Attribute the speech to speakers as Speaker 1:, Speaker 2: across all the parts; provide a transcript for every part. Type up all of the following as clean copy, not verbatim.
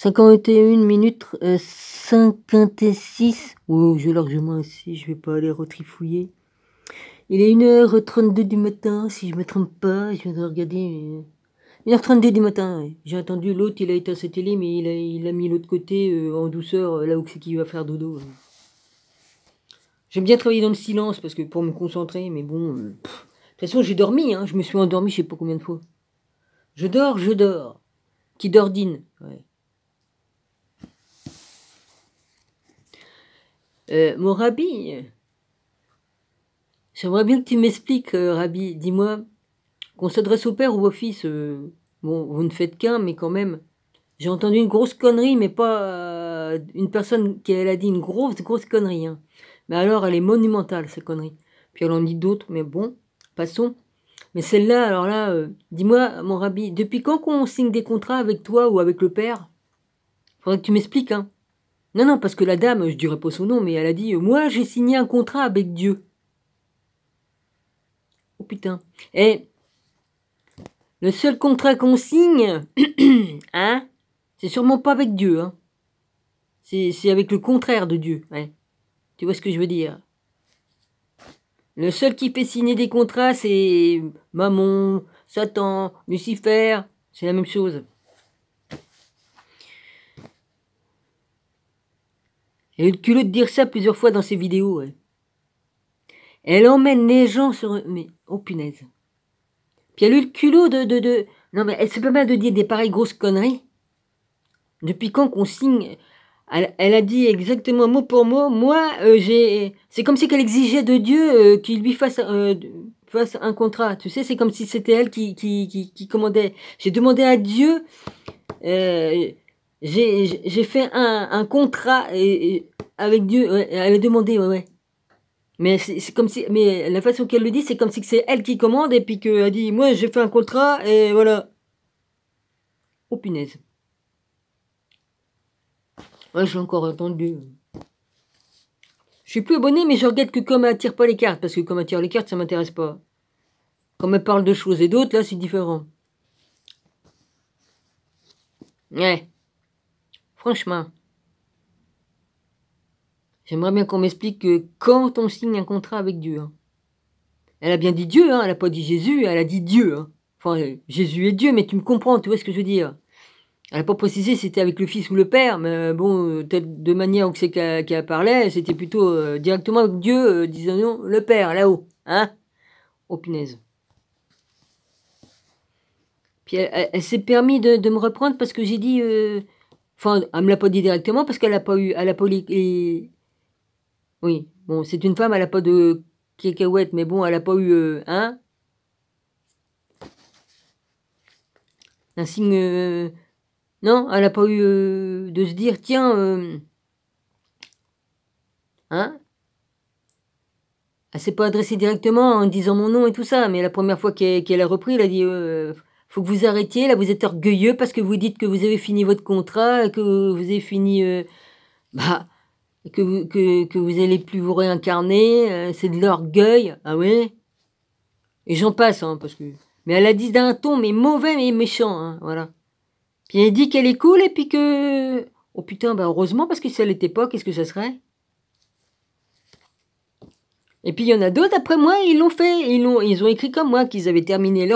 Speaker 1: 51 minutes 56. Oh, j'ai largement assez, je vais pas aller retrifouiller. Il est 1h32 du matin, si je me trompe pas. Je viens de regarder. 1h32 du matin, ouais. J'ai attendu l'autre, il a éteint sa télé, mais il a mis l'autre côté en douceur, là où c'est qu'il va faire dodo. J'aime bien travailler dans le silence parce que pour me concentrer, mais bon. De toute façon, j'ai dormi, hein. Je me suis endormi, je sais pas combien de fois. Je dors. Qui dordine, ouais. Mon Rabbi, j'aimerais bien que tu m'expliques, Rabbi. Dis-moi, qu'on s'adresse au père ou au fils. Bon, vous ne faites qu'un, mais quand même. J'ai entendu une grosse connerie, mais pas une personne qui elle a dit une grosse connerie. Hein. Mais alors, elle est monumentale, cette connerie. Puis elle en dit d'autres, mais bon, passons. Mais celle-là, alors là, dis-moi, mon Rabbi, depuis quand qu'on signe des contrats avec toi ou avec le père? Faudrait que tu m'expliques, hein. Non, parce que la dame, je dirais pas son nom, mais elle a dit, moi, j'ai signé un contrat avec Dieu. Oh putain. Et le seul contrat qu'on signe, hein, c'est sûrement pas avec Dieu, hein. C'est avec le contraire de Dieu, ouais. Tu vois ce que je veux dire? Le seul qui fait signer des contrats, c'est Mammon, Satan, Lucifer, c'est la même chose. Elle a eu le culot de dire ça plusieurs fois dans ses vidéos, ouais. Elle emmène les gens sur... Mais, oh punaise. Puis elle a eu le culot de... Non mais elle se permet de dire des pareilles grosses conneries. Depuis quand qu'on signe... Elle a dit exactement mot pour mot, moi, j'ai... C'est comme si qu'elle exigeait de Dieu qu'il lui fasse un contrat. Tu sais, c'est comme si c'était elle qui commandait. J'ai demandé à Dieu... j'ai fait un contrat avec Dieu. Ouais, elle a demandé, ouais. Mais c'est comme si... Mais la façon qu'elle le dit, c'est comme si c'est elle qui commande et puis qu'elle dit, moi, j'ai fait un contrat et voilà. Oh, punaise. Ouais, j'ai encore entendu. Je suis plus abonné, mais je regarde que comme elle tire pas les cartes, parce que comme elle tire les cartes, ça m'intéresse pas. Comme elle parle de choses et d'autres, là, c'est différent. Ouais. Franchement. J'aimerais bien qu'on m'explique que quand on signe un contrat avec Dieu. Hein. Elle a bien dit Dieu, hein, elle a pas dit Jésus, elle a dit Dieu. Hein. Enfin, Jésus est Dieu, mais tu me comprends, tu vois ce que je veux dire. Elle n'a pas précisé si c'était avec le fils ou le père, mais bon, peut-être de manière où c'est qu'elle parlait, c'était plutôt directement avec Dieu, disons le père, là-haut. Hein? Oh punaise. Puis elle s'est permis de me reprendre parce que j'ai dit... Enfin, elle me l'a pas dit directement parce qu'elle a pas eu... Elle a pas les... Oui, bon, c'est une femme, elle a pas de cacahuètes, mais bon, elle a pas eu... hein? Un signe... non, elle a pas eu de se dire, tiens... hein? Elle s'est pas adressée directement en disant mon nom et tout ça, mais la première fois qu'elle a repris, elle a dit faut que vous arrêtiez, là vous êtes orgueilleux parce que vous dites que vous avez fini votre contrat, que vous avez fini bah que vous allez plus vous réincarner, c'est de l'orgueil, ah ouais. Et j'en passe hein parce que mais elle a dit d'un ton mais mauvais mais méchant hein, voilà. Puis elle dit qu'elle est cool et puis que oh putain bah heureusement parce que si elle l'était pas, qu'est-ce que ça serait? Et puis il y en a d'autres, après moi, ils l'ont fait. Ils ont écrit comme moi, qu'ils avaient terminé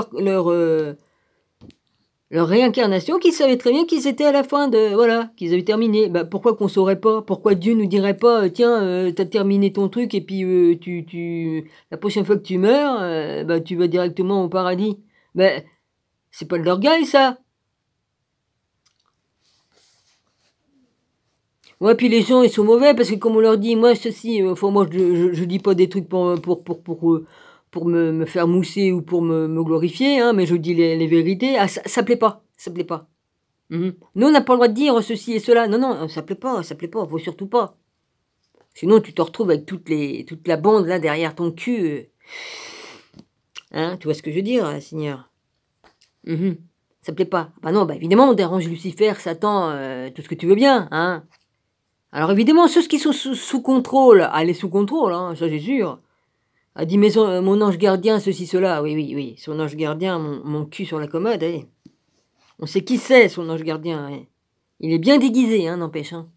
Speaker 1: leur réincarnation, qu'ils savaient très bien qu'ils étaient à la fin de... Voilà, qu'ils avaient terminé. Bah, pourquoi qu'on saurait pas? Pourquoi Dieu nous dirait pas, tiens, t'as terminé ton truc et puis la prochaine fois que tu meurs, bah, tu vas directement au paradis. Bah, c'est pas de l'orgueil, ça. Ouais, puis les gens, ils sont mauvais parce que comme on leur dit, moi, ceci, enfin, moi, je dis pas des trucs pour me faire mousser ou pour me glorifier, hein, mais je dis les vérités. Ah, ça plaît pas, ça plaît pas. Nous, on n'a pas le droit de dire ceci et cela. Non, ça plaît pas, faut surtout pas. Sinon, tu te retrouves avec toute la bande là derrière ton cul. Hein, tu vois ce que je veux dire, Seigneur? Ça plaît pas. Bah non, bah évidemment, on dérange Lucifer, Satan, tout ce que tu veux bien, hein. Alors évidemment, ceux qui sont sous contrôle, elle est sous contrôle, hein, ça c'est sûr. Elle dit, mais mon ange gardien, ceci, cela. Oui, son ange gardien, mon cul sur la commode, eh. On sait qui c'est, son ange gardien, eh. Il est bien déguisé, hein, n'empêche. Hein.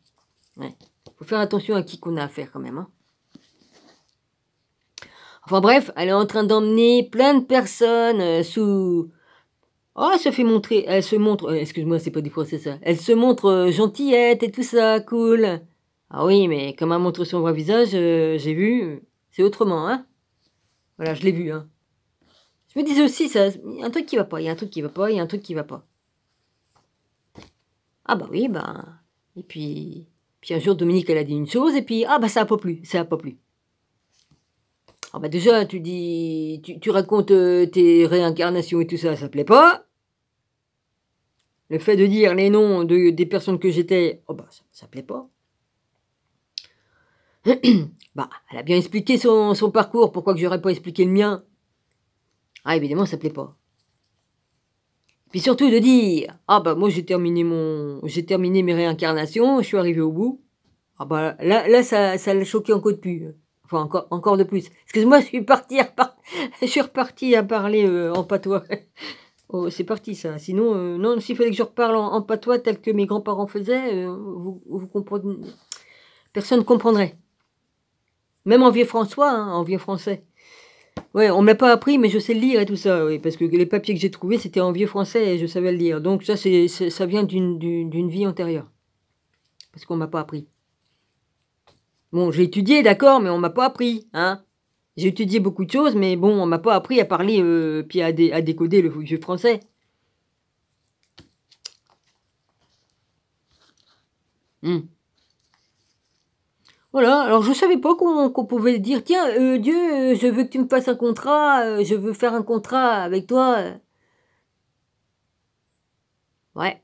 Speaker 1: Ouais. Faut faire attention à qui qu'on a affaire quand même. Hein. Enfin bref, elle est en train d'emmener plein de personnes sous... Oh, elle se fait montrer, elle se montre... excuse-moi, c'est pas du français ça. Elle se montre gentillette et tout ça, cool. Ah oui, mais comme elle montre son vrai visage, j'ai vu, c'est autrement, hein. Voilà, je l'ai vu, hein. Je me disais aussi, ça, il y a un truc qui va pas, il y a un truc qui va pas, il y a un truc qui va pas. Ah bah oui, bah... Et puis un jour, Dominique, elle a dit une chose, et puis, ah bah ça a pas plu, ça a pas plu. Ah bah déjà, tu dis, tu racontes tes réincarnations et tout ça, ça plaît pas. Le fait de dire les noms des personnes que j'étais, oh bah ça plaît pas. Bah, elle a bien expliqué son parcours, pourquoi que j'aurais pas expliqué le mien. Ah, évidemment, ça plaît pas. Puis surtout de dire, ah bah moi j'ai terminé mes réincarnations, je suis arrivé au bout. Ah bah là ça l'a choqué encore de plus. Enfin encore de plus. Excuse-moi, je suis reparti à parler en patois. Oh, c'est parti ça. Sinon, non, s'il fallait que je reparle en patois tel que mes grands-parents faisaient, vous comprenez. Personne ne comprendrait. Même en vieux François, hein, en vieux français. Ouais, on me l'a pas appris, mais je sais le lire et tout ça, oui, parce que les papiers que j'ai trouvés, c'était en vieux français et je savais le lire. Donc ça, ça vient d'une vie antérieure. Parce qu'on m'a pas appris. Bon, j'ai étudié, d'accord, mais on m'a pas appris, hein. J'ai étudié beaucoup de choses, mais bon, on m'a pas appris à parler, puis à décoder le vieux français. Voilà, alors je savais pas qu'on pouvait dire, tiens, Dieu, je veux que tu me fasses un contrat, je veux faire un contrat avec toi. Ouais.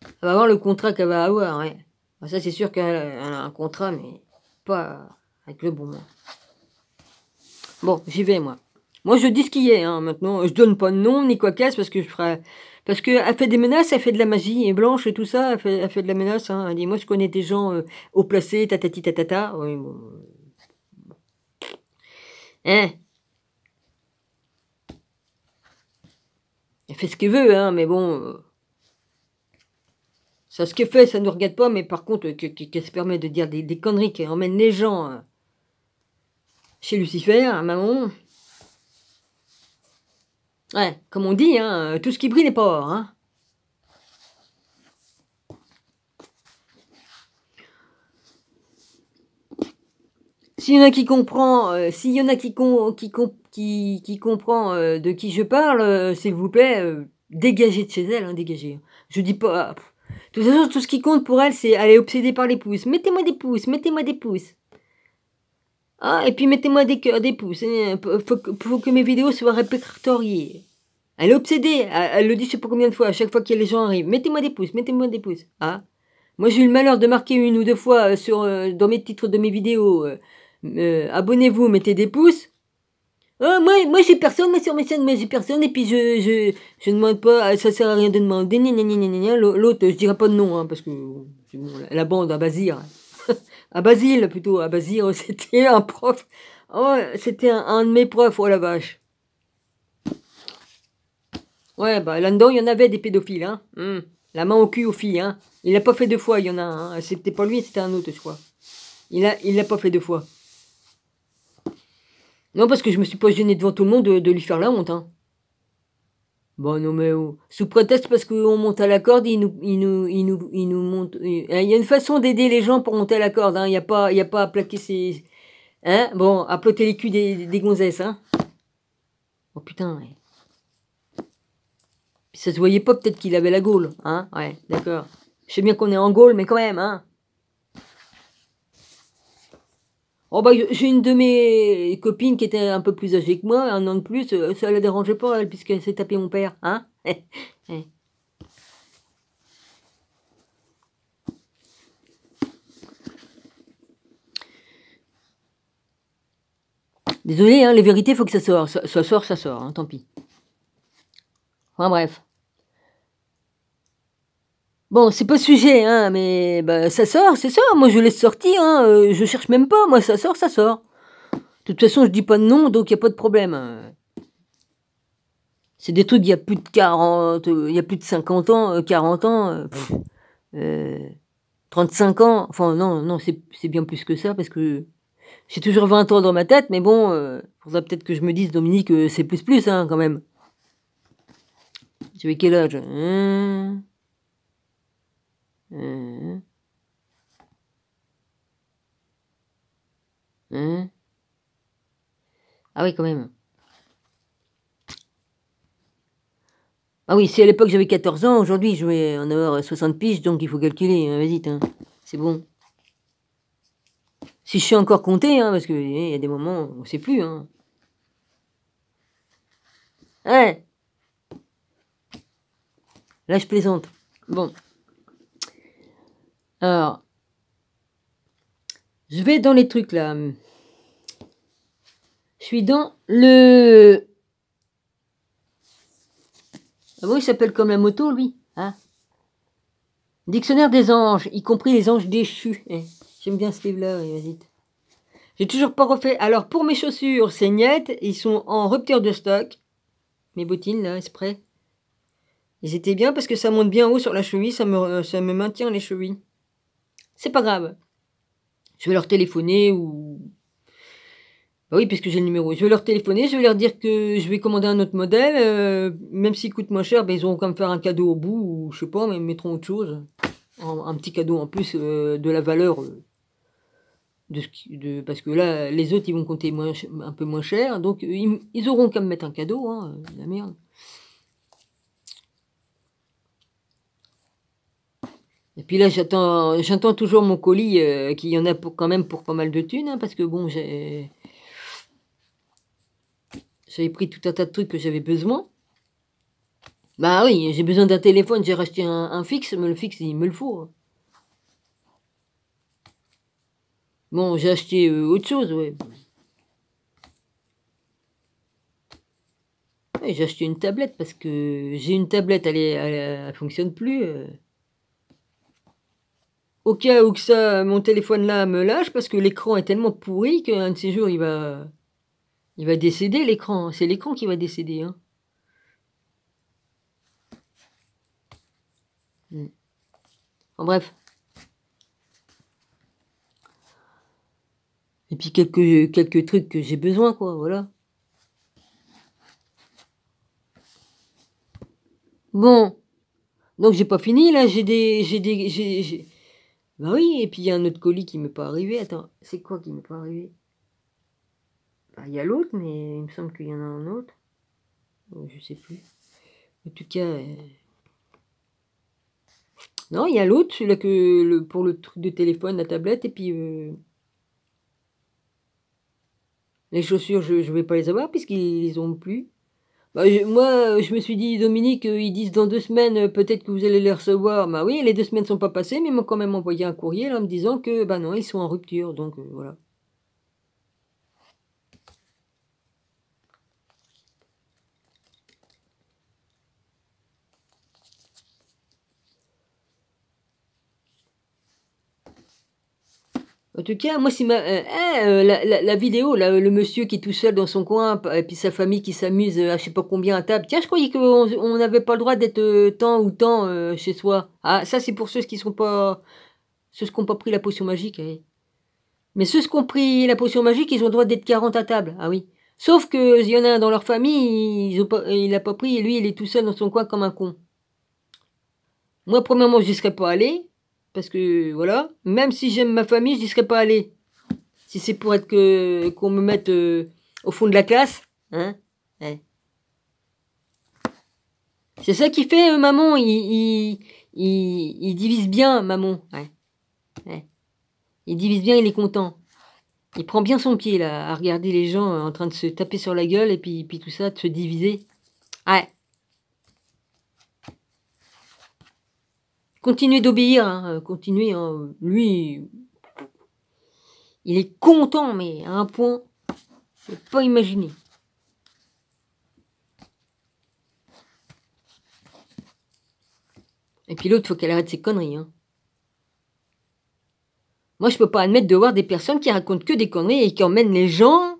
Speaker 1: Elle va avoir le contrat qu'elle va avoir, ouais. Bah, ça, c'est sûr qu'elle a un contrat, mais pas avec le bon. Bon, j'y vais, moi. Moi, je dis ce qu'il y est, hein, maintenant. Je donne pas de nom, ni quoi qu'est-ce, parce que je ferai... Parce qu'elle fait des menaces, elle fait de la magie, et Blanche et tout ça, elle fait de la menace, hein. Elle dit, moi, je connais des gens haut placés, tatati tatata. Oui, bon. Hein? Elle fait ce qu'elle veut, hein, mais bon... ça, ce qu'elle fait, ça ne nous regarde pas, mais par contre, qu'elle se permet de dire des conneries qui emmènent les gens chez Lucifer, hein, maman. Ouais, comme on dit, hein, tout ce qui brille n'est pas or, hein. S'il y en a qui comprend, s'il y en a qui comprend de qui je parle, s'il vous plaît, dégagez de chez elle, hein, dégagez. Je dis pas. De toute façon, tout ce qui compte pour elle, c'est elle est obsédée par les pouces. Mettez-moi des pouces, mettez-moi des pouces. Ah, et puis mettez-moi des cœurs, des pouces. Faut que mes vidéos soient répertoriées. Elle est obsédée, elle le dit je sais pas combien de fois, à chaque fois que les gens arrivent. Mettez-moi des pouces, mettez-moi des pouces. Ah. Moi j'ai eu le malheur de marquer une ou deux fois dans mes titres de mes vidéos. Abonnez-vous, mettez des pouces. Moi j'ai personne, mais sur mes chaînes, mais j'ai personne, et puis je demande pas, ça sert à rien de demander, l'autre, je dirais pas de nom, hein, parce que bon, la bande à Basile, à Basile plutôt, à Basile, c'était un prof, oh, c'était un de mes profs, oh la vache. Ouais, bah là-dedans, il y en avait des pédophiles, hein. La main au cul aux filles, hein. Il l'a pas fait deux fois, il y en a un, hein. C'était pas lui, c'était un autre, je crois. Il l'a pas fait deux fois. Non, parce que je me suis pas gêné devant tout le monde de lui faire la honte, hein. Bon, non, mais sous prétexte parce qu'on monte à la corde, il nous monte. Il y a une façon d'aider les gens pour monter à la corde, hein. Il y a pas à plaquer ses. Hein? Bon, à plotter les culs des gonzesses, hein. Oh putain, ouais. Puis ça se voyait pas, peut-être qu'il avait la Gaule, hein. Ouais, d'accord. Je sais bien qu'on est en Gaule, mais quand même, hein. Oh bah j'ai une de mes copines qui était un peu plus âgée que moi, un an de plus, ça la dérangeait pas elle, puisqu'elle s'est tapé mon père, hein. Désolé, hein, les vérités, faut que ça sorte, ça sort, hein, tant pis. Enfin bref. Bon, c'est pas sujet, hein, mais bah, ça sort, c'est ça. Moi, je laisse sortir, hein, je cherche même pas. Moi, ça sort, ça sort. De toute façon, je dis pas de nom, donc il n'y a pas de problème. C'est des trucs il y a plus de 40, il y a plus de 50 ans, 40 ans, 35 ans. Enfin, non, c'est bien plus que ça parce que j'ai toujours 20 ans dans ma tête, mais bon, faudrait peut-être que je me dise, Dominique, c'est plus, hein, quand même. Tu avais quel âge? Ah oui, quand même. Ah oui, si à l'époque j'avais 14 ans, aujourd'hui je vais en avoir 60 piges, donc il faut calculer, hein, vas-y, c'est bon. Si je sais encore compter, hein, parce qu'il y a des moments où on ne sait plus. Hein. Ouais. Là, je plaisante. Bon. Alors. Je vais dans les trucs, là. Je suis dans le... Ah bon, il s'appelle comme la moto, lui. Hein, Dictionnaire des anges, y compris les anges déchus. J'aime bien ce livre-là, vas-y. J'ai toujours pas refait. Alors, pour mes chaussures, c'est net. Ils sont en rupture de stock. Mes bottines, là, exprès. Ils étaient bien parce que ça monte bien haut sur la cheville. Ça me maintient les chevilles. C'est pas grave. Je vais leur téléphoner ou... Bah oui, puisque j'ai le numéro. Je vais leur téléphoner, je vais leur dire que je vais commander un autre modèle. Même s'il coûte moins cher, bah, ils auront qu'à me faire un cadeau au bout. Ou je sais pas, mais ils mettront autre chose. Un petit cadeau en plus de la valeur... parce que là, les autres, ils vont compter un peu moins cher. Donc, ils auront qu'à me mettre un cadeau. Hein, la merde. Et puis là, j'attends toujours mon colis, qu'il y en a quand même pour pas mal de thunes. Hein, parce que bon, j'avais pris tout un tas de trucs que j'avais besoin. Bah oui, j'ai besoin d'un téléphone. J'ai racheté un fixe. Mais le fixe, il me le faut. Hein. Bon, j'ai acheté autre chose, ouais. Ouais, j'ai acheté une tablette parce que j'ai une tablette, elle fonctionne plus. Au cas où que ça, mon téléphone là me lâche parce que l'écran est tellement pourri qu'un de ces jours il va décéder l'écran. C'est l'écran qui va décéder. Hein. En bref. Et puis quelques trucs que j'ai besoin, quoi, voilà. Bon. Donc j'ai pas fini, là, Bah oui, et puis il y a un autre colis qui m'est pas arrivé. Attends, c'est quoi qui m'est pas arrivé? Bah, il y a l'autre, mais il me semble qu'il y en a un autre. Je sais plus. En tout cas... Non, il y a l'autre, celui-là pour le truc de téléphone, la tablette, et puis... Les chaussures, je vais pas les avoir puisqu'ils les ont plus. Bah, moi, je me suis dit, Dominique, ils disent dans 2 semaines, peut-être que vous allez les recevoir. Bah oui, les 2 semaines sont pas passées, mais ils m'ont quand même envoyé un courrier là, me disant que, bah non, ils sont en rupture, donc voilà. En tout cas, moi, si la vidéo, là, le monsieur qui est tout seul dans son coin, et puis sa famille qui s'amuse à je sais pas combien à table. Tiens, je croyais qu'on n'avait pas le droit d'être tant ou tant chez soi. Ah, ça, c'est pour ceux qui n'ont pas pris la potion magique. Mais ceux qui ont pris la potion magique, ils ont le droit d'être 40 à table. Ah oui. Sauf qu'il y en a un dans leur famille, il n'a pas pris, et lui, il est tout seul dans son coin comme un con. Moi, premièrement, je n'y serais pas allé. Parce que, voilà. Même si j'aime ma famille, je n'y serais pas allé. Si c'est pour être qu'on me mette au fond de la classe. Hein, ouais. C'est ça qui fait, maman. Il divise bien, maman. Ouais. Ouais. Il divise bien, il est content. Il prend bien son pied, là, à regarder les gens en train de se taper sur la gueule et puis tout ça, de se diviser. Ouais. Continuez d'obéir, hein, continuez. Hein. Lui, il est content, mais à un point, je ne peux pas imaginer. Et puis l'autre, il faut qu'elle arrête ses conneries. Hein. Moi, je peux pas admettre de voir des personnes qui racontent que des conneries et qui emmènent les gens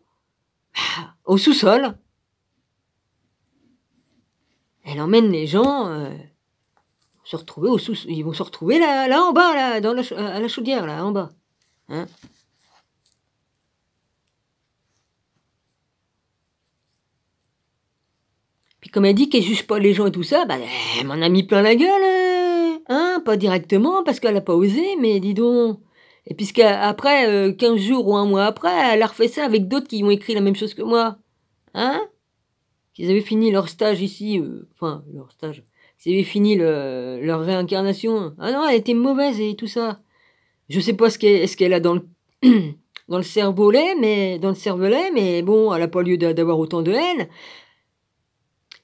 Speaker 1: au sous-sol. elle emmène les gens se retrouver ils vont se retrouver là en bas, là, à la chaudière, là, en bas. Hein. Puis comme elle dit qu'elle juge pas les gens et tout ça, bah, elle m'en a mis plein la gueule, hein, pas directement, parce qu'elle a pas osé, mais dis donc. Et puisqu'après, 15 jours ou un mois après, elle a refait ça avec d'autres qui ont écrit la même chose que moi. Hein? Qu'ils avaient fini leur stage ici, enfin, leur stage. Ils avaient fini leur réincarnation. Ah non, elle était mauvaise et tout ça. Je sais pas ce qu'elle a dans le, dans le cervelet, mais bon, elle a pas lieu d'avoir autant de haine.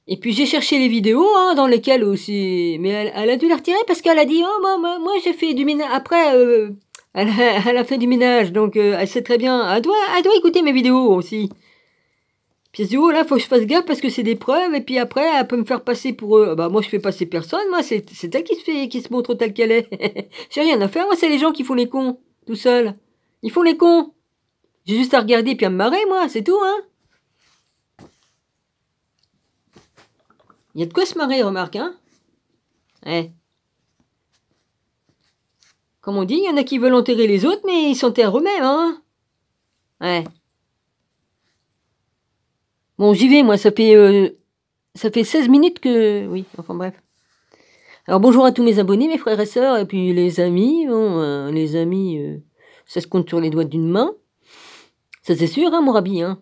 Speaker 1: Et puis j'ai cherché les vidéos hein, dans lesquelles aussi, mais elle a dû les retirer parce qu'elle a dit oh moi j'ai fait du ménage. Après elle a fait du ménage donc elle sait très bien. Elle doit écouter mes vidéos aussi. Puis elle se dit oh là faut que je fasse gaffe parce que c'est des preuves et puis après elle peut me faire passer pour eux. Bah moi je fais passer personne, moi c'est elle qui se montre telle qu'elle est. J'ai rien à faire, moi c'est les gens qui font les cons tout seuls. Ils font les cons. J'ai juste à regarder puis à me marrer moi, c'est tout hein. Il y a de quoi se marrer, remarque, hein? Ouais. Comme on dit, il y en a qui veulent enterrer les autres, mais ils s'enterrent eux-mêmes, hein? Ouais. Bon, j'y vais, moi, ça fait 16 minutes que... Oui, enfin bref. Alors bonjour à tous mes abonnés, mes frères et sœurs, et puis les amis. Bon, les amis, ça se compte sur les doigts d'une main. Ça c'est sûr, hein, mon rabbi, hein?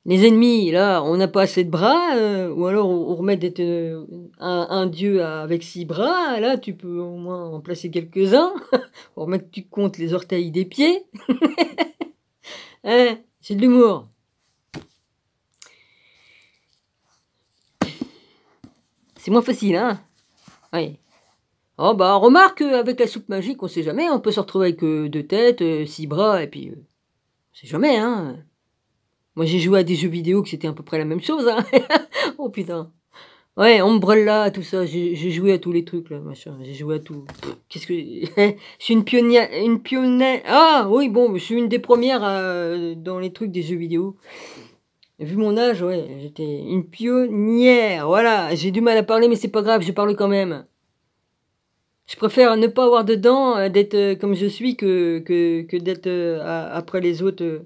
Speaker 1: Les ennemis, là, on n'a pas assez de bras, ou alors on remet d'être un dieu avec 6 bras, là, tu peux au moins en placer quelques-uns, pour remettre que tu comptes les orteils des pieds. Hein, c'est de l'humour. C'est moins facile, hein? Oui. Oh bah, remarque, avec la soupe magique, on sait jamais, on peut se retrouver avec 2 têtes, 6 bras, et puis... on sait jamais, hein? Moi, j'ai joué à des jeux vidéo que c'était à peu près la même chose, hein? Oh putain. Ouais, Umbrella, tout ça, j'ai joué à tous les trucs, là, machin, j'ai joué à tout. Qu'est-ce que... je suis une pionnière... Ah, oui, bon, je suis une des premières dans les trucs des jeux vidéo. Vu mon âge, ouais, j'étais une pionnière, voilà. J'ai du mal à parler, mais c'est pas grave, je parle quand même. Je préfère ne pas avoir dedans, d'être comme je suis, que d'être après les autres...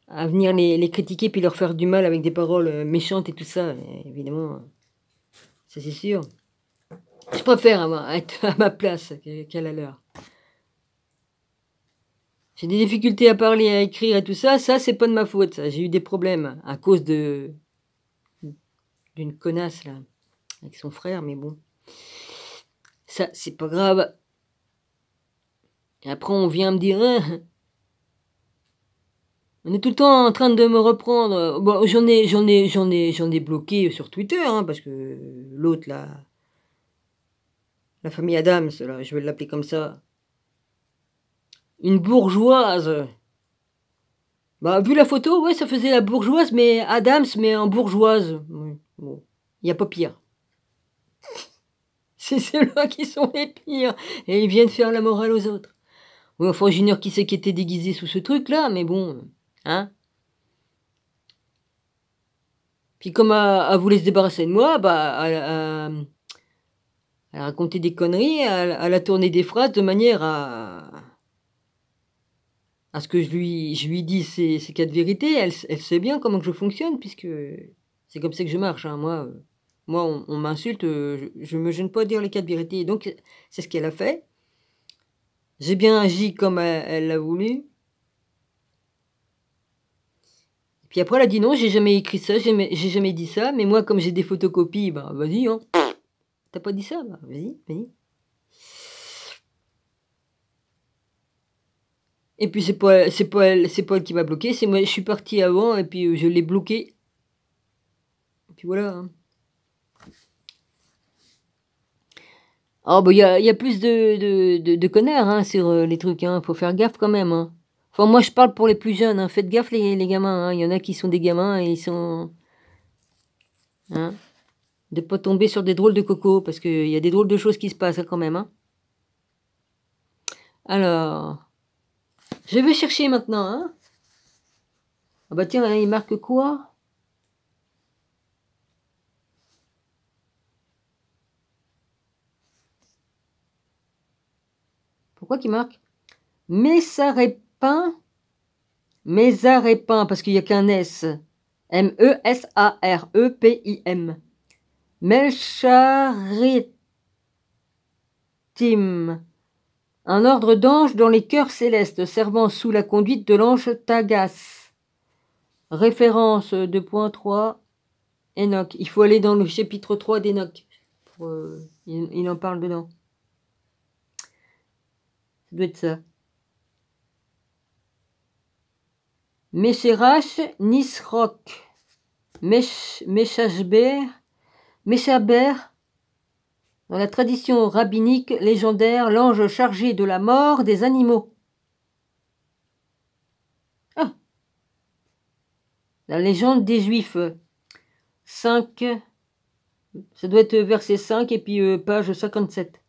Speaker 1: à venir les critiquer puis leur faire du mal avec des paroles méchantes et tout ça, évidemment, ça c'est sûr. Je préfère être à ma place qu'à la leur. J'ai des difficultés à parler, à écrire et tout ça, c'est pas de ma faute, ça. J'ai eu des problèmes à cause d'une connasse, là, avec son frère, mais bon. Ça, c'est pas grave. Et après, on vient me dire... Hein, on est tout le temps en train de me reprendre. Bon, j'en ai bloqué sur Twitter, hein, parce que l'autre là, la famille Adams, là, je vais l'appeler comme ça, une bourgeoise. Bah, vu la photo, ouais, ça faisait la bourgeoise, mais Adams, mais en bourgeoise. Oui, bon, il y a pas pire. C'est ceux-là qui sont les pires, et ils viennent faire la morale aux autres. Oui, enfin, j'ignore qui c'est qui était déguisé sous ce truc-là, mais bon, hein. Puis comme elle voulait se débarrasser de moi, bah, elle a raconté des conneries, elle a tourné des phrases de manière à ce que je lui dis ces 4 vérités. Elle sait bien comment que je fonctionne, puisque c'est comme ça que je marche. Hein. Moi on m'insulte, je me gêne pas de dire les 4 vérités. Donc, c'est ce qu'elle a fait. J'ai bien agi comme elle l'a voulu. Puis après, elle a dit non, j'ai jamais écrit ça, j'ai jamais dit ça. Mais moi, comme j'ai des photocopies, bah vas-y, hein. T'as pas dit ça? Bah vas-y. Et puis c'est pas elle qui m'a bloqué, c'est moi, je suis parti avant et puis je l'ai bloqué. Et puis voilà. Hein. Oh bah il y a plus de connards hein, sur les trucs, hein. Faut faire gaffe quand même. Hein. Enfin moi je parle pour les plus jeunes, hein. Faites gaffe les gamins, hein. Il y en a qui sont des gamins et ils sont... Hein, de pas tomber sur des drôles de cocos, parce qu'il y a des drôles de choses qui se passent hein, quand même. Hein. Alors... Je vais chercher maintenant. Hein. Ah bah tiens, il marque quoi? Pourquoi qu'il marque Messarépin? Mésarépin, parce qu'il n'y a qu'un S. M-E-S-A-R-E-P-I-M. Melcharitim. Un ordre d'anges dans les chœurs célestes, servant sous la conduite de l'ange Tagas. Référence 2.3, Enoch. Il faut aller dans le chapitre 3 d'Enoch. Il en parle dedans. Ça doit être ça. Meshérach, Nisroch, Meshaber, dans la tradition rabbinique légendaire, l'ange chargé de la mort des animaux. Ah. La légende des Juifs. 5, ça doit être verset 5 et puis page 57.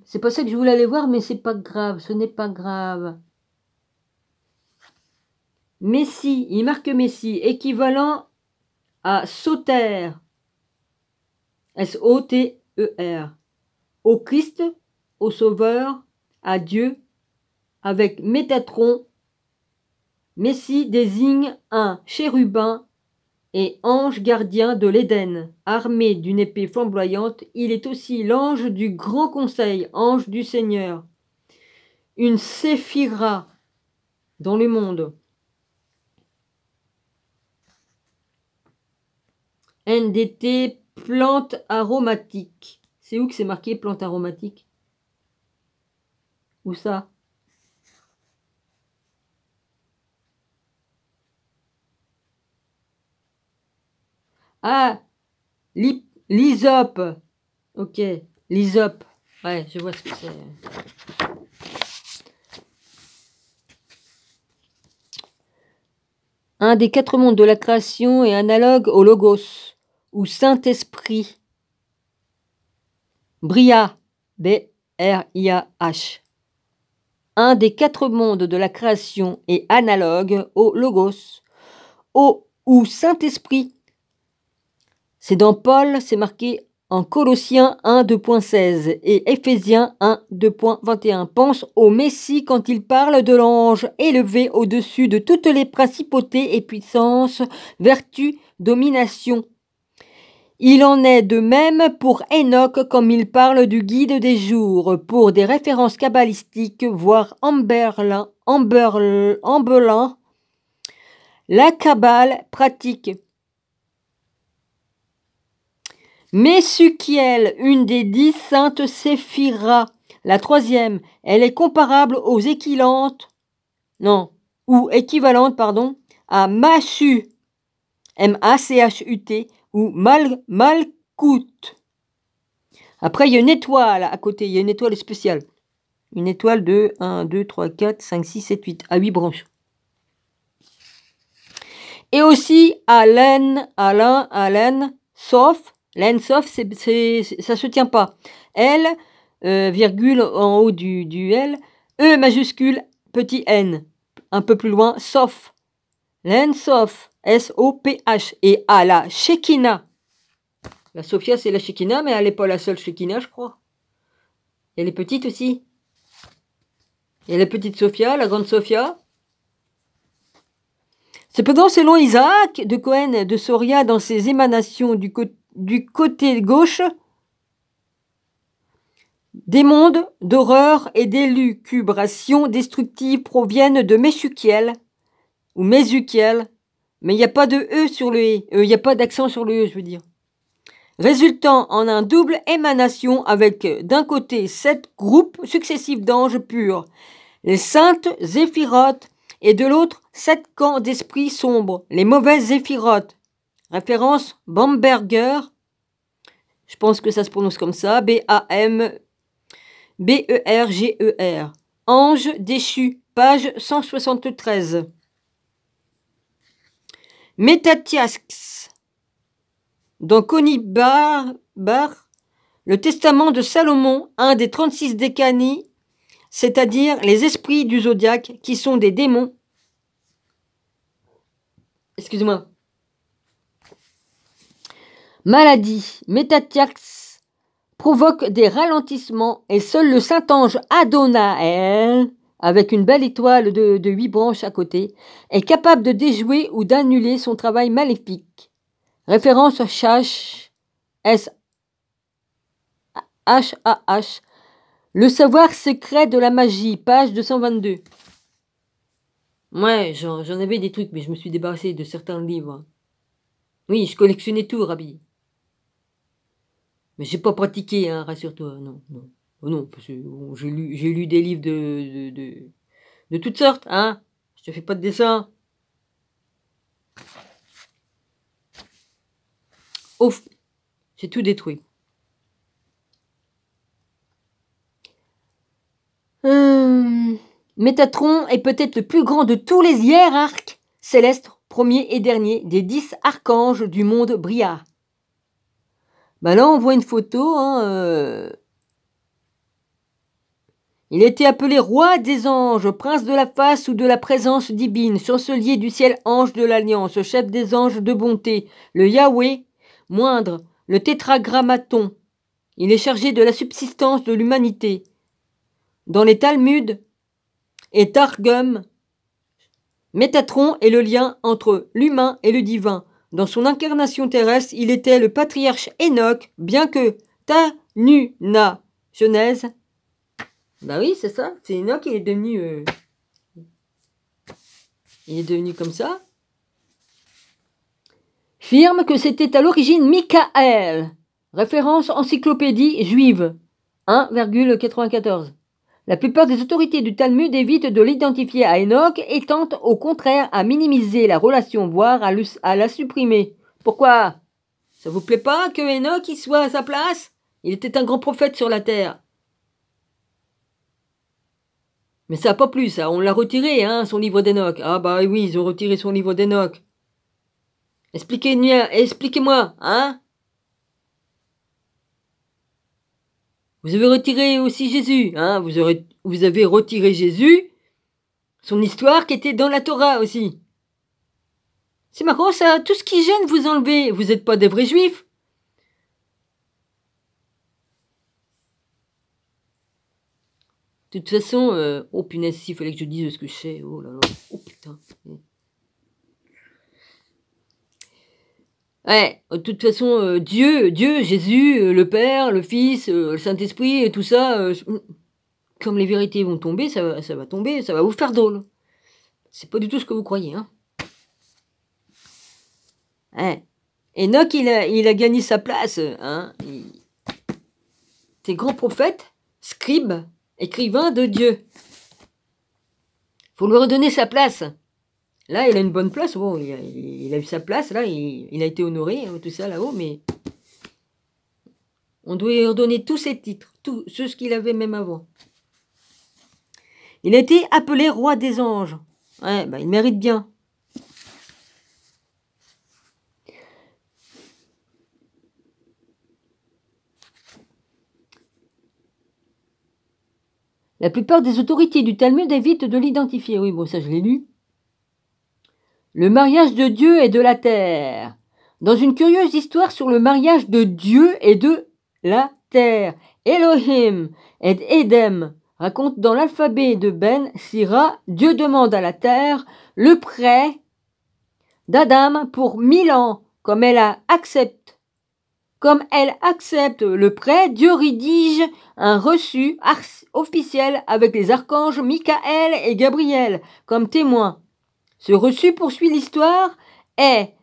Speaker 1: C'est pas ça que je voulais aller voir, mais c'est pas grave, ce n'est pas grave. Messie, il marque Messie, équivalent à Soter, S-O-T-E-R, au Christ, au Sauveur, à Dieu, avec Métatron. Messie désigne un chérubin et ange gardien de l'Éden, armé d'une épée flamboyante. Il est aussi l'ange du grand conseil, ange du Seigneur. Une séphira dans le monde. NDT, plante aromatique. C'est où que c'est marqué plante aromatique? Où ça? Ah, l'hysope. Ok, l'hysope. Ouais, je vois ce que c'est. Un des 4 mondes de la création est analogue au Logos, ou Saint-Esprit. Bria, B-R-I-A-H. Un des 4 mondes de la création est analogue au Logos, ou Saint-Esprit. C'est dans Paul, c'est marqué en Colossiens 1, 2.16 et Éphésiens 1, 2.21. Pense au Messie quand il parle de l'ange élevé au-dessus de toutes les principautés et puissances, vertus, domination. Il en est de même pour Enoch comme il parle du guide des jours, pour des références kabbalistiques, voire ambelin. La Kabbale pratique. Messukiel, une des 10 saintes séphiras, la 3e, elle est comparable aux équivalentes, à Machu, M-A-C-H-U-T, ou Malkout. Après, il y a une étoile à côté, il y a une étoile spéciale. Une étoile de 1, 2, 3, 4, 5, 6, 7, 8, à 8 branches. Et aussi Alain, sauf, l'ensof, ça se tient pas. L, virgule en haut du L, E majuscule, petit n, un peu plus loin, sauf. L'ensof, S-O-P-H, et à la Shekinah. La Sophia, c'est la Shekinah, mais elle n'est pas la seule Shekinah, je crois. Il y a les petites aussi. Il y a la petite Sophia, la grande Sophia. Cependant, selon Isaac de Cohen de Soria, dans ses émanations du côté gauche, des mondes d'horreur et d'élucubration destructives proviennent de Meshukiel, ou Mesukiel, mais il n'y a pas de E sur le E, il n'y a pas d'accent sur le E, je veux dire. Résultant en un double émanation avec d'un côté 7 groupes successifs d'anges purs, les saintes zéphirotes, et de l'autre 7 camps d'esprits sombres, les mauvaises zéphirotes. Référence Bamberger, je pense que ça se prononce comme ça, B-A-M-B-E-R-G-E-R. Ange déchu, page 173. Métatiasques. Dans Conibar, le testament de Salomon, un des 36 décani, c'est-à-dire les esprits du zodiaque qui sont des démons. Excusez-moi. Maladie, métathiax, provoque des ralentissements et seul le Saint-Ange Adonai, avec une belle étoile de 8 branches à côté, est capable de déjouer ou d'annuler son travail maléfique. Référence Shash, S-H-A-H, le savoir secret de la magie, page 222. Ouais, j'en avais des trucs, mais je me suis débarrassé de certains livres. Oui, je collectionnais tout, Rabbi. Mais j'ai pas pratiqué, hein, rassure-toi, non, non. Oh non, parce que bon, j'ai lu des livres de toutes sortes, hein. Je te fais pas de dessin. Ouf, j'ai tout détruit. Métatron est peut-être le plus grand de tous les hiérarques célestes, premier et dernier des 10 archanges du monde Bria. Bah là, on voit une photo. Hein, Il était appelé roi des anges, prince de la face ou de la présence divine, chancelier du ciel, ange de l'alliance, chef des anges de bonté, le Yahweh, moindre, le tétragrammaton. Il est chargé de la subsistance de l'humanité. Dans les Talmuds et Targum, Métatron est le lien entre l'humain et le divin. Dans son incarnation terrestre, il était le patriarche Enoch, bien que Tanuna, Genèse. Bah oui, c'est ça. C'est Enoch, il est devenu comme ça. Firme que c'était à l'origine Michael. Référence encyclopédie juive. 1,94. La plupart des autorités du Talmud évitent de l'identifier à Enoch et tentent au contraire à minimiser la relation, voire à la supprimer. Pourquoi? Ça vous plaît pas que Enoch y soit à sa place? Il était un grand prophète sur la terre. Mais ça n'a pas plu, ça. On l'a retiré, hein, son livre d'Enoch. Ah bah oui, ils ont retiré son livre d'Enoch. Expliquez-moi, hein? Vous avez retiré aussi Jésus, hein? Vous avez retiré Jésus, son histoire qui était dans la Torah aussi. C'est marrant ça, tout ce qui gêne vous enlevez. Vous n'êtes pas des vrais juifs. De toute façon, oh punaise, il fallait que je dise ce que je sais. Oh là là, oh putain. Ouais, de toute façon, Dieu, Jésus, le Père, le Fils, le Saint-Esprit, et tout ça, comme les vérités vont tomber, ça va tomber, ça va vous faire drôle. C'est pas du tout ce que vous croyez, hein. Ouais. Enoch, il a gagné sa place, hein. C'est grand prophète, scribe, écrivain de Dieu. Faut lui redonner sa place. Là, il a une bonne place. Bon, il a eu sa place. Là, il a été honoré, tout ça là-haut. Mais on doit lui redonner tous ses titres, tous ceux qu'il avait même avant. Il a été appelé roi des anges. Ouais, bah, il mérite bien. La plupart des autorités du Talmud évitent de l'identifier. Oui, bon, ça je l'ai lu. Le mariage de Dieu et de la terre. Dans une curieuse histoire sur le mariage de Dieu et de la terre, Elohim et Edem raconte dans l'alphabet de Ben Sira, Dieu demande à la terre le prêt d'Adam pour 1000 ans, comme elle accepte le prêt, Dieu rédige un reçu officiel avec les archanges Michael et Gabriel comme témoins. Ce reçu poursuit l'histoire est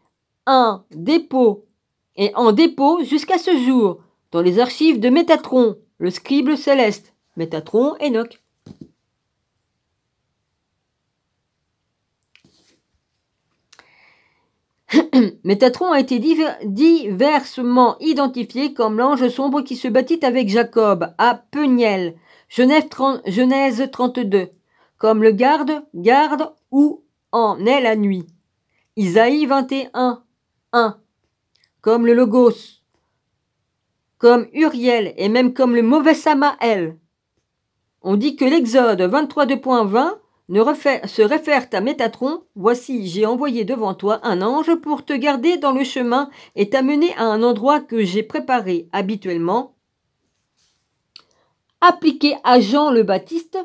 Speaker 1: en dépôt jusqu'à ce jour dans les archives de Métatron, le scribe céleste. Métatron, Enoch. Métatron a été diversement identifié comme l'ange sombre qui se battit avec Jacob à Peniel, Genèse 32, comme le garde ou en est la nuit. Isaïe 21, 1, comme le Logos. comme Uriel et même comme le mauvais Samaël. On dit que l'Exode 23.2.20 se réfère à Métatron. Voici, j'ai envoyé devant toi un ange pour te garder dans le chemin et t'amener à un endroit que j'ai préparé habituellement. Appliqué à Jean le Baptiste,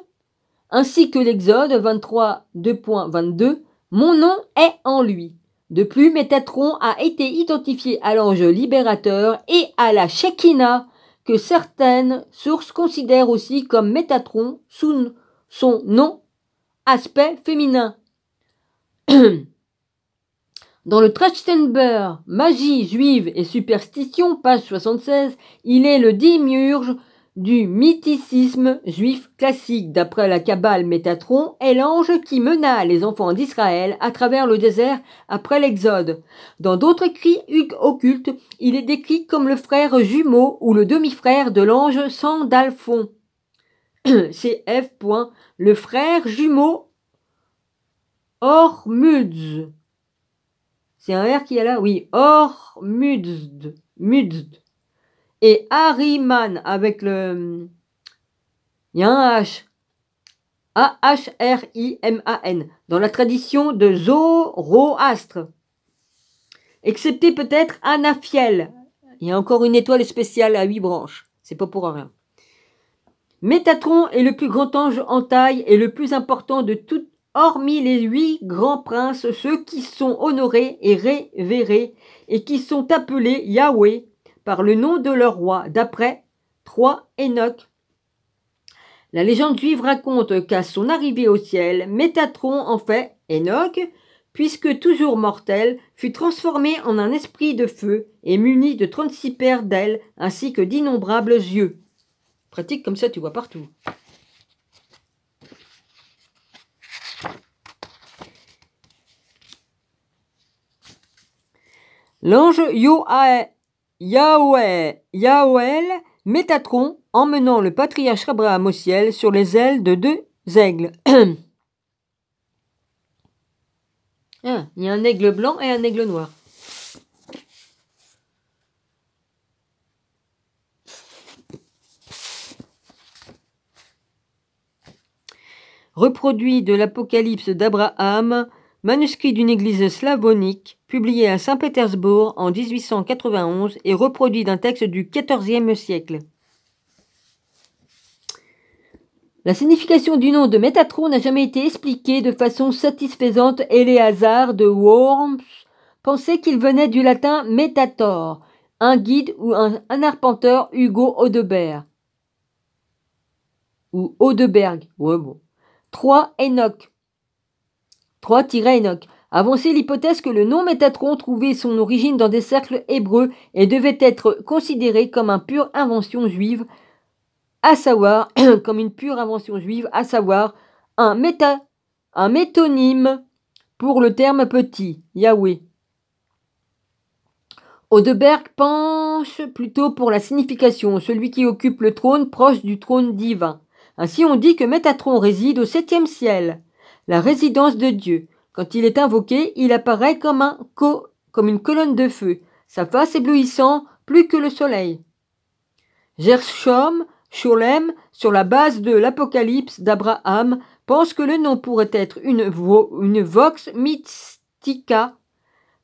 Speaker 1: ainsi que l'Exode 23.2.22, mon nom est en lui. De plus, Métatron a été identifié à l'ange libérateur et à la Shekinah, que certaines sources considèrent aussi comme Métatron sous son nom, aspect féminin. Dans le Trachtenberg, Magie juive et superstition, page 76, il est le démiurge du mythicisme juif classique. D'après la Kabbale, Métatron est l'ange qui mena les enfants d'Israël à travers le désert après l'Exode. Dans d'autres écrits occultes, il est décrit comme le frère jumeau ou le demi-frère de l'ange Sandalphon. C'est F. Le frère jumeau Ormuzd. C'est un R qui est là? Oui. Ormuzd. Et Ahriman avec le... Il y a un H. A-H-R-I-M-A-N. Dans la tradition de Zoroastre. Excepté peut-être Anaphiel. Il y a encore une étoile spéciale à 8 branches. C'est pas pour rien. Métatron est le plus grand ange en taille et le plus important de toutes, hormis les 8 grands princes, ceux qui sont honorés et révérés et qui sont appelés Yahweh par le nom de leur roi, d'après 3 Enoch. La légende juive raconte qu'à son arrivée au ciel, Métatron, en fait Enoch, puisque toujours mortel, fut transformé en un esprit de feu et muni de 36 paires d'ailes ainsi que d'innombrables yeux. Pratique comme ça, tu vois partout. L'ange Yahuel Métatron emmenant le patriarche Abraham au ciel sur les ailes de 2 aigles. Il y a un aigle blanc et un aigle noir. Reproduit de l'Apocalypse d'Abraham, manuscrit d'une église slavonique, publié à Saint-Pétersbourg en 1891 et reproduit d'un texte du XIVe siècle. La signification du nom de Métatron n'a jamais été expliquée de façon satisfaisante. Éléazar de Worms pensait qu'il venait du latin Metator, un guide ou un arpenteur Hugo Odeberg. Ou Odeberg, ouais bon. 3 Enoch. 3-Enoch. Avançait l'hypothèse que le nom Métatron trouvait son origine dans des cercles hébreux et devait être considéré comme une pure invention juive, à savoir, un métonyme pour le terme petit, Yahweh. Odeberg penche plutôt pour la signification, celui qui occupe le trône proche du trône divin. Ainsi on dit que Métatron réside au 7e ciel, la résidence de Dieu. Quand il est invoqué, il apparaît comme une colonne de feu, sa face éblouissant plus que le soleil. Gershom Scholem, sur la base de l'Apocalypse d'Abraham, pense que le nom pourrait être une vox mystica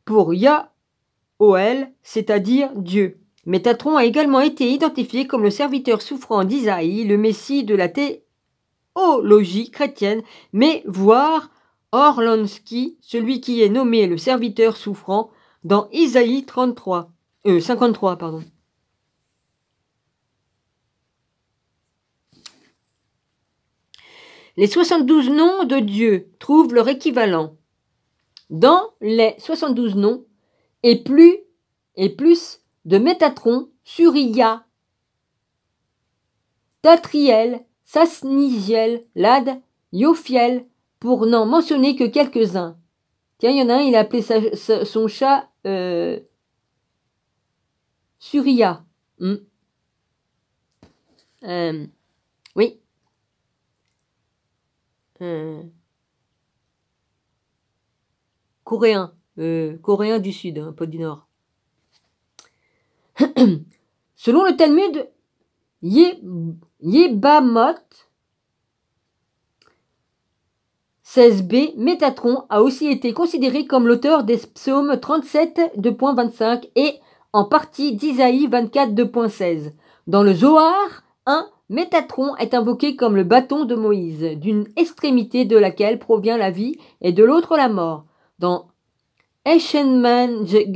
Speaker 1: pour Yahoel, c'est-à-dire Dieu. Métatron a également été identifié comme le serviteur souffrant d'Isaïe, le Messie de la théologie chrétienne, mais voir Orlansky, celui qui est nommé le serviteur souffrant, dans Isaïe 53. Les 72 noms de Dieu trouvent leur équivalent. Dans les 72 noms, et plus de Métatron, Suriya, Tatriel, Sasnigiel, Lad, Yophiel, pour n'en mentionner que quelques-uns. Tiens, il y en a un, il a appelé son chat Suriya. Oui. Coréen du Sud, pas du Nord. Selon le Talmud Yebamot 16b, Métatron a aussi été considéré comme l'auteur des psaumes 37, 2.25 et en partie d'Isaïe 24, 2.16. Dans le Zohar 1, Métatron est invoqué comme le bâton de Moïse, d'une extrémité de laquelle provient la vie et de l'autre la mort. Dans Eschenmanger,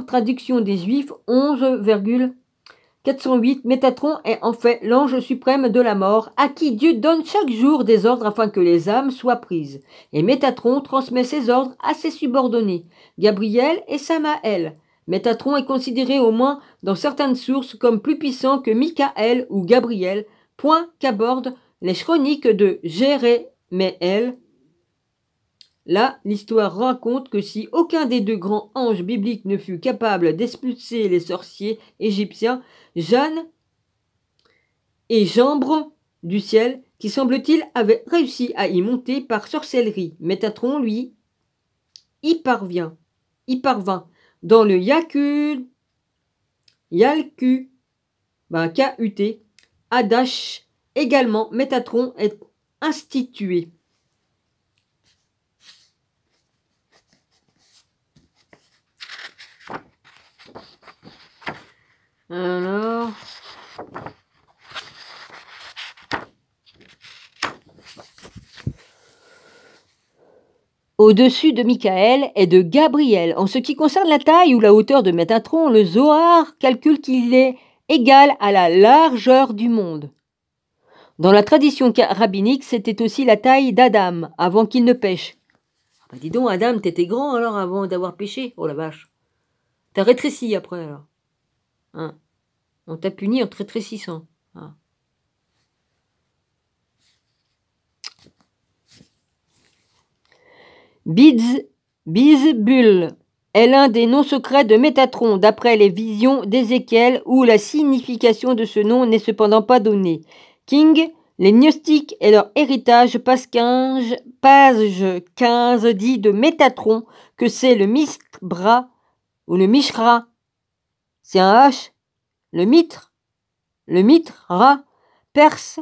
Speaker 1: traduction des Juifs 11,408, Métatron est en fait l'ange suprême de la mort, à qui Dieu donne chaque jour des ordres afin que les âmes soient prises. Et Métatron transmet ses ordres à ses subordonnés, Gabriel et Samaël. Métatron est considéré au moins dans certaines sources comme plus puissant que Michaël ou Gabriel, point qu'abordent les chroniques de Jérémiel. Là, l'histoire raconte que si aucun des deux grands anges bibliques ne fut capable d'expulser les sorciers égyptiens, Jeanne et Jambre du ciel, qui semble-t-il avaient réussi à y monter par sorcellerie. Métatron, lui, y parvint. Dans le Yalku, K-U-T, Hadash, également, Métatron est institué. Alors, au-dessus de Michaël et de Gabriel. En ce qui concerne la taille ou la hauteur de Métatron, le Zohar calcule qu'il est égal à la largeur du monde. Dans la tradition rabbinique, c'était aussi la taille d'Adam, avant qu'il ne pêche. Bah dis donc, Adam, t'étais grand alors avant d'avoir péché. Oh la vache. T'as rétréci après alors. Hein. On t'a puni en te rétrécissant. Hein. Bizbul est l'un des noms secrets de Métatron, d'après les visions d'Ézéchiel, où la signification de ce nom n'est cependant pas donnée. King, les gnostiques et leur héritage, page 15 dit de Métatron que c'est le Mishra, ou le Mishra, c'est un H, le Mitra, perse.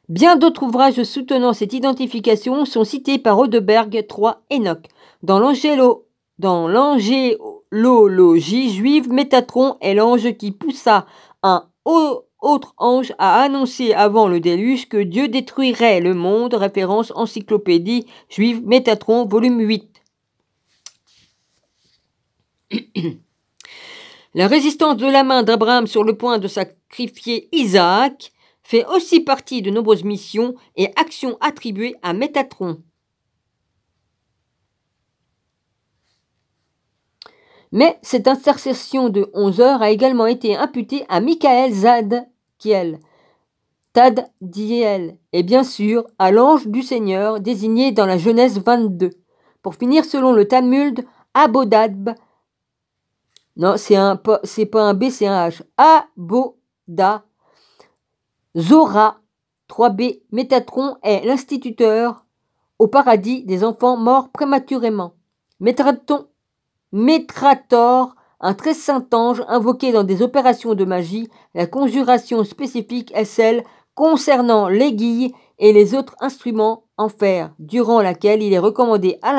Speaker 1: Bien d'autres ouvrages soutenant cette identification sont cités par Odeberg 3 Enoch. Dans l'angélologie juive, Métatron est l'ange qui poussa un autre ange à annoncer avant le déluge que Dieu détruirait le monde. Référence encyclopédie juive Métatron, volume 8. La résistance de la main d'Abraham sur le point de sacrifier Isaac fait aussi partie de nombreuses missions et actions attribuées à Métatron. Mais cette intercession de 11 heures a également été imputée à Michael Taddiel, et bien sûr à l'ange du Seigneur désigné dans la Genèse 22. Pour finir, selon le Talmud, Abodab, non, c'est pas un B, c'est un H, Aboda, Zora, 3b, Métatron est l'instituteur au paradis des enfants morts prématurément. Métrator, un très saint ange invoqué dans des opérations de magie. La conjuration spécifique est celle concernant l'aiguille et les autres instruments en fer, durant laquelle il est recommandé à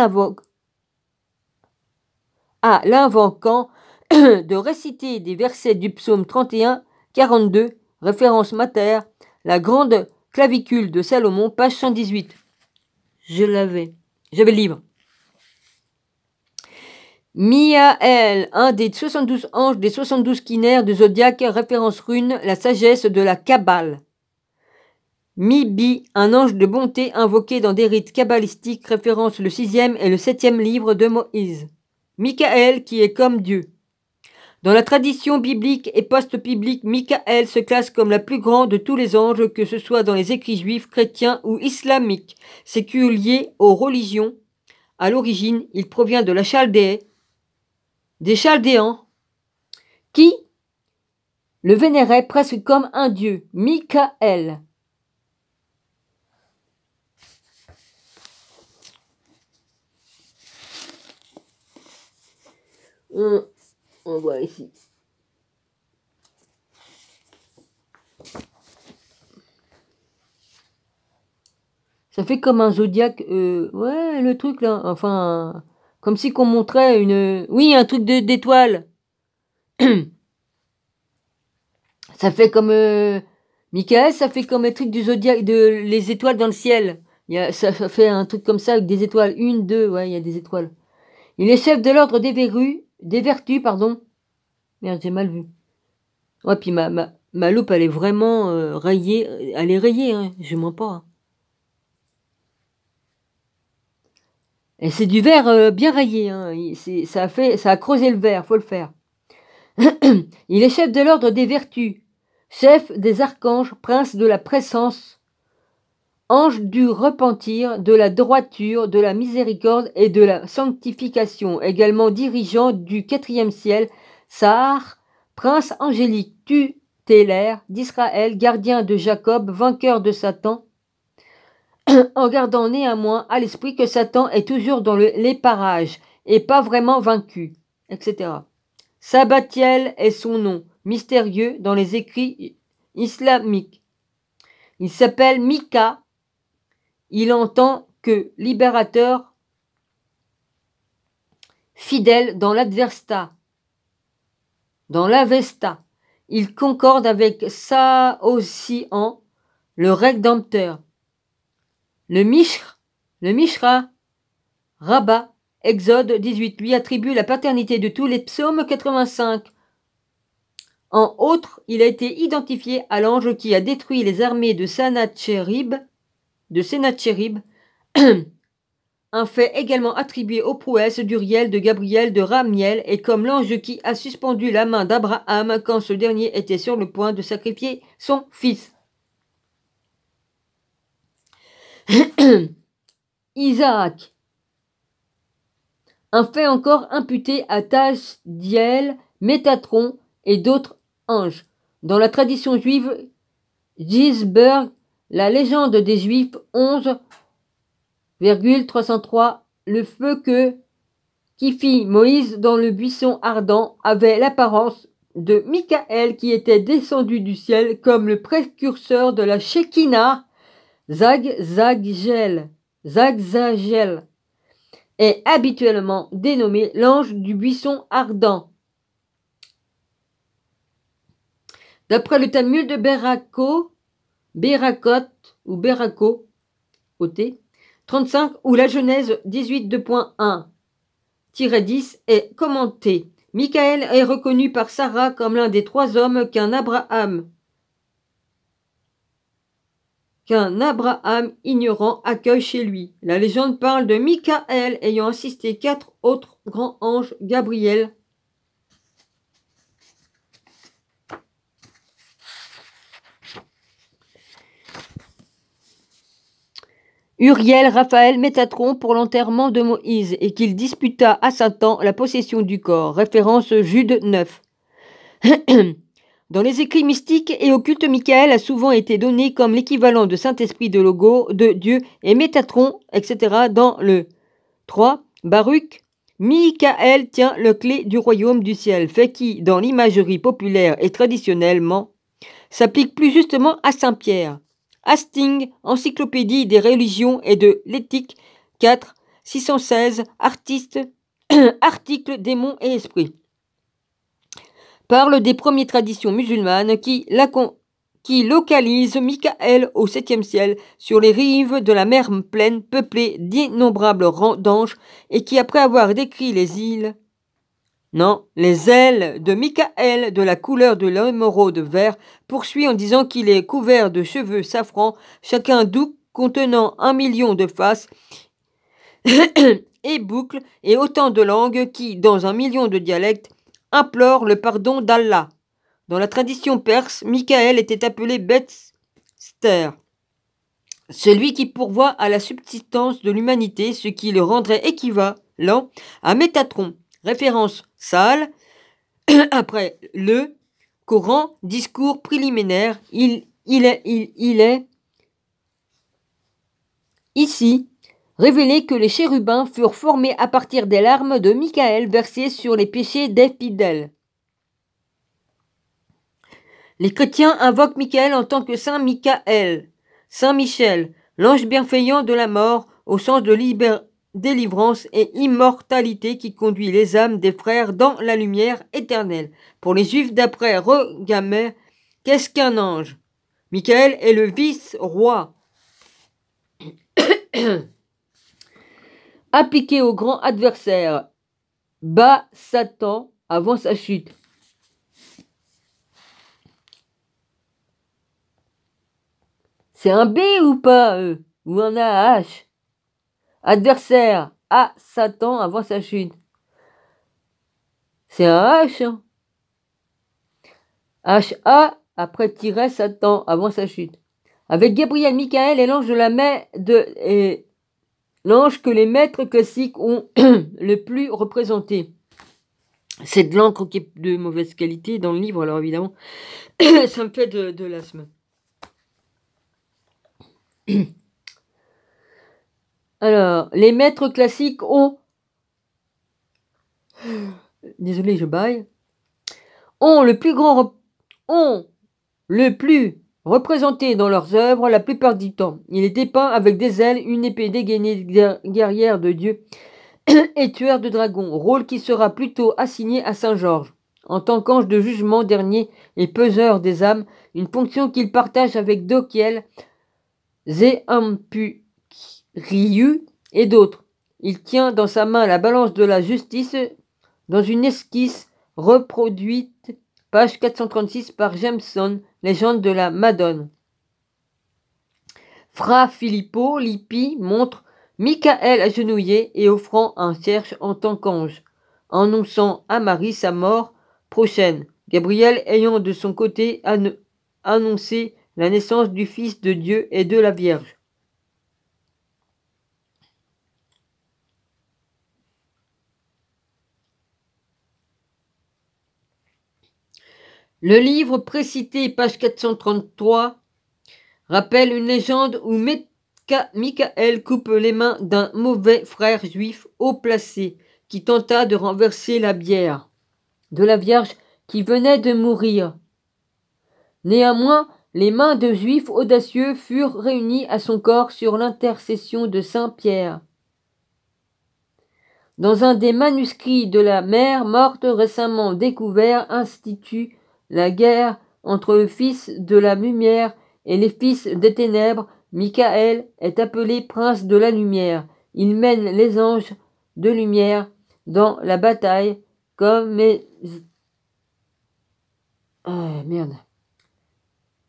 Speaker 1: l'invoquant de réciter des versets du psaume 31, 42, référence mater, la grande clavicule de Salomon, page 118. J'avais le livre. Miaël, un des 72 anges des 72 kinaires de Zodiac, référence rune, la sagesse de la Kabbale. Mibi, un ange de bonté invoqué dans des rites kabbalistiques, référence le 6e et le 7e livre de Moïse. Michaël, qui est comme Dieu. Dans la tradition biblique et post-biblique, Michaël se classe comme la plus grande de tous les anges, que ce soit dans les écrits juifs, chrétiens ou islamiques. C'est lié aux religions. À l'origine, il provient de la Chaldée, des Chaldéens, qui le vénéraient presque comme un dieu, Michaël. On voit ici. Ça fait comme un zodiaque. Ouais, le truc là. Enfin, comme si qu'on montrait une. Oui, un truc d'étoile. Ça fait comme. Michael, ça fait comme un truc du zodiaque, de les étoiles dans le ciel. Ça fait un truc comme ça avec des étoiles. Une, deux, ouais, il y a des étoiles. Il est chef de l'ordre des vertus, pardon. Merde, j'ai mal vu. Ouais, puis ma loupe, elle est vraiment rayée. Elle est rayée, hein, je mens pas. Hein. Et c'est du verre bien rayé. Hein. Ça a creusé le verre, faut le faire. Il est chef de l'ordre des vertus, chef des archanges, prince de la présence, ange du repentir, de la droiture, de la miséricorde et de la sanctification, également dirigeant du quatrième ciel, Sahar, prince angélique tutélaire d'Israël, gardien de Jacob, vainqueur de Satan, en gardant néanmoins à l'esprit que Satan est toujours dans les parages et pas vraiment vaincu, etc. Sabatiel est son nom, mystérieux dans les écrits islamiques. Il s'appelle Mika. Il entend que libérateur fidèle dans l'Adversta, dans l'Avesta. Il concorde avec Saossian, le Rédempteur. Le Mishra, Rabbah, Exode 18, lui attribue la paternité de tous les psaumes 85. En outre, il a été identifié à l'ange qui a détruit les armées de Sennacherib, un fait également attribué aux prouesses d'Uriel, de Gabriel, de Ramiel, et comme l'ange qui a suspendu la main d'Abraham quand ce dernier était sur le point de sacrifier son fils. Isaac. Un fait encore imputé à Tasdiel, Métatron et d'autres anges. Dans la tradition juive, Gisberg, la légende des Juifs 11,303, le feu qui fit Moïse dans le buisson ardent avait l'apparence de Michael qui était descendu du ciel comme le précurseur de la Shekinah, Zagzagel, est habituellement dénommé l'ange du buisson ardent. D'après le Talmud de Berako, OT, 35, où la Genèse 18.2.1-10 est commentée. Michael est reconnu par Sarah comme l'un des 3 hommes qu'un Abraham ignorant accueille chez lui. La légende parle de Michael ayant assisté 4 autres grands anges, Gabriel, Uriel, Raphaël, Métatron pour l'enterrement de Moïse et qu'il disputa à Satan la possession du corps. Référence Jude 9. Dans les écrits mystiques et occultes, Michael a souvent été donné comme l'équivalent de Saint-Esprit de Logo, de Dieu et Métatron, etc. Dans le 3, Baruch, Michael tient le clé du royaume du ciel, fait qui, dans l'imagerie populaire et traditionnellement, s'applique plus justement à Saint-Pierre. Hastings, Encyclopédie des religions et de l'éthique, 4, 616, article démons et esprits. Parle des premières traditions musulmanes qui localisent Michael au 7e ciel sur les rives de la mer pleine peuplée d'innombrables rangs d'anges et qui, après avoir décrit les ailes de Michael de la couleur de l'émeraude vert, poursuit en disant qu'il est couvert de cheveux safran, chacun doux contenant 1 million de faces et boucles et autant de langues qui, dans 1 million de dialectes, implorent le pardon d'Allah. Dans la tradition perse, Michael était appelé Bethster, celui qui pourvoit à la subsistance de l'humanité, ce qui le rendrait équivalent à Métatron. Référence Salle. Après le Coran, discours préliminaire, il est ici révélé que les chérubins furent formés à partir des larmes de Michael versées sur les péchés des fidèles. Les chrétiens invoquent Michael en tant que Saint Michael, Saint Michel, l'ange bienfaillant de la mort, au sens de délivrance et immortalité qui conduit les âmes des frères dans la lumière éternelle. Pour les Juifs d'après Rogamer, qu'est-ce qu'un ange? Michael est le vice-roi. Appliqué au grand adversaire, bat Satan avant sa chute. C'est un B ou pas, ou un AH? Adversaire, à Satan avant sa chute. C'est un H. Hein. H-A après tiret Satan avant sa chute. Avec Gabriel, Michael et l'ange de la main et l'ange que les maîtres classiques ont le plus représenté. C'est de l'encre qui est de mauvaise qualité dans le livre, alors évidemment, ça me fait de l'asthme. Alors, les maîtres classiques ont... Désolé, je baille. Ont le plus représenté dans leurs œuvres la plupart du temps. Il est dépeint avec des ailes, une épée dégainée guerrière de Dieu et tueur de dragons, rôle qui sera plutôt assigné à Saint Georges. En tant qu'ange de jugement dernier et peseur des âmes, une fonction qu'il partage avec Dokiel, Zéampu Ryu et d'autres. Il tient dans sa main la balance de la justice dans une esquisse reproduite, page 436 par Jameson, légende de la Madone. Fra Filippo Lippi montre Michael agenouillé et offrant un cierge en tant qu'ange, annonçant à Marie sa mort prochaine. Gabriel ayant de son côté annoncé la naissance du Fils de Dieu et de la Vierge. Le livre précité, page 433, rappelle une légende où Michael coupe les mains d'un mauvais frère juif haut placé qui tenta de renverser la bière de la Vierge qui venait de mourir. Néanmoins, les mains de juifs audacieux furent réunies à son corps sur l'intercession de Saint Pierre. Dans un des manuscrits de la mère morte récemment découvert institue la guerre entre le fils de la lumière et les fils des ténèbres. Michael est appelé prince de la lumière. Il mène les anges de lumière dans la bataille comme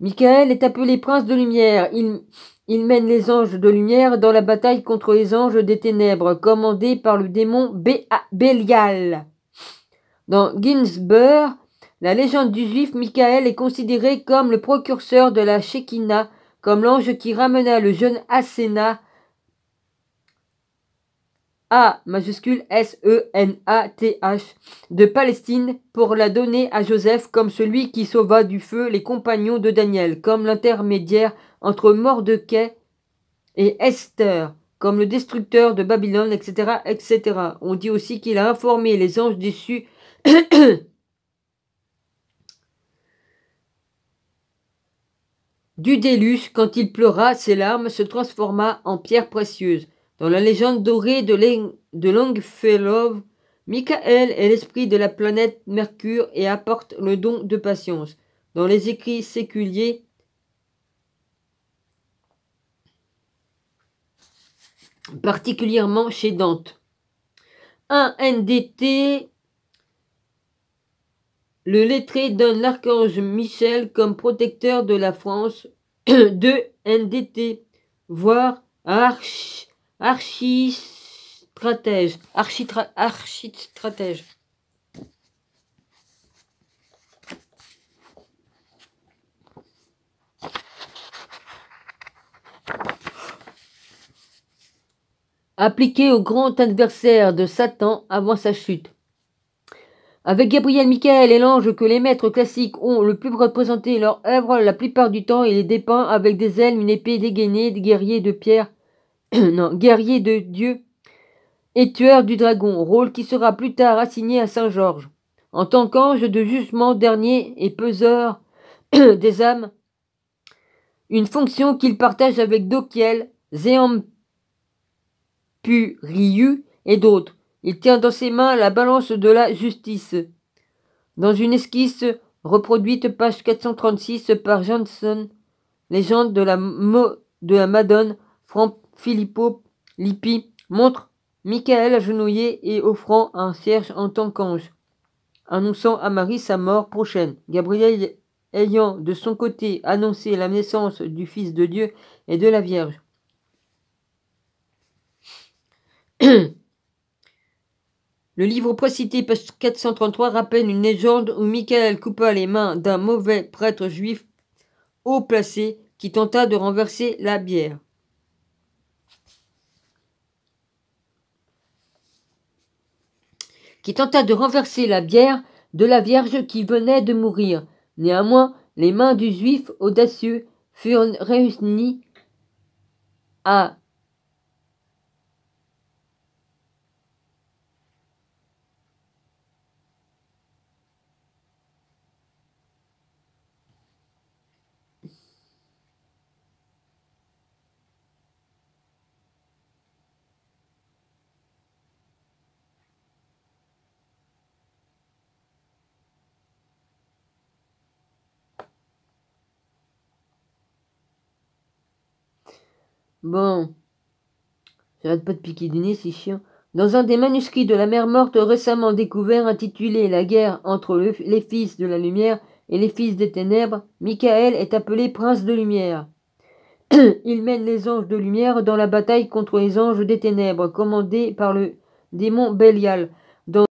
Speaker 1: Michael est appelé prince de lumière. Il mène les anges de lumière dans la bataille contre les anges des ténèbres, commandés par le démon Bélial. Dans Ginsburg, la légende du juif, Michael est considéré comme le précurseur de la Shekinah, comme l'ange qui ramena le jeune Asséna, A majuscule S-E-N-A-T-H, de Palestine pour la donner à Joseph comme celui qui sauva du feu les compagnons de Daniel, comme l'intermédiaire entre Mordecai et Esther, comme le destructeur de Babylone, etc., etc. On dit aussi qu'il a informé les anges déçus du déluge. Quand il pleura, ses larmes se transforma en pierres précieuses. Dans la légende dorée de Longfellow, Michael est l'esprit de la planète Mercure et apporte le don de patience. Dans les écrits séculiers, particulièrement chez Dante. Un NDT, le lettré donne l'archange Michel comme protecteur de la France. 2 NDT, voire archistratège. Appliqué au grand adversaire de Satan avant sa chute. Avec Gabriel, Michael et l'ange que les maîtres classiques ont le plus représenté leur œuvre, la plupart du temps il est dépeint avec des ailes, une épée dégainée, des guerriers de pierre, guerrier de Dieu et tueur du dragon, rôle qui sera plus tard assigné à Saint Georges. En tant qu'ange de jugement dernier et peseur des âmes, une fonction qu'il partage avec Dokiel, Zéampuriu et d'autres. Il tient dans ses mains la balance de la justice. Dans une esquisse reproduite page 436 par Johnson, légende de la Madone, Franck Filippo Lippi montre Michael agenouillé et offrant un cierge en tant qu'ange, annonçant à Marie sa mort prochaine. Gabriel ayant de son côté annoncé la naissance du Fils de Dieu et de la Vierge. Le livre précité, page 433, rappelle une légende où Michael coupa les mains d'un mauvais prêtre juif haut placé qui tenta de renverser la bière. De la Vierge qui venait de mourir. Néanmoins, les mains du Juif audacieux furent réunies à Bon, j'arrête pas de piquer du nez, c'est chiant. Dans un des manuscrits de la mer morte récemment découvert, intitulé La guerre entre les fils de la lumière et les fils des ténèbres, Michael est appelé prince de lumière. Il mène les anges de lumière dans la bataille contre les anges des ténèbres, commandés par le démon Bélial.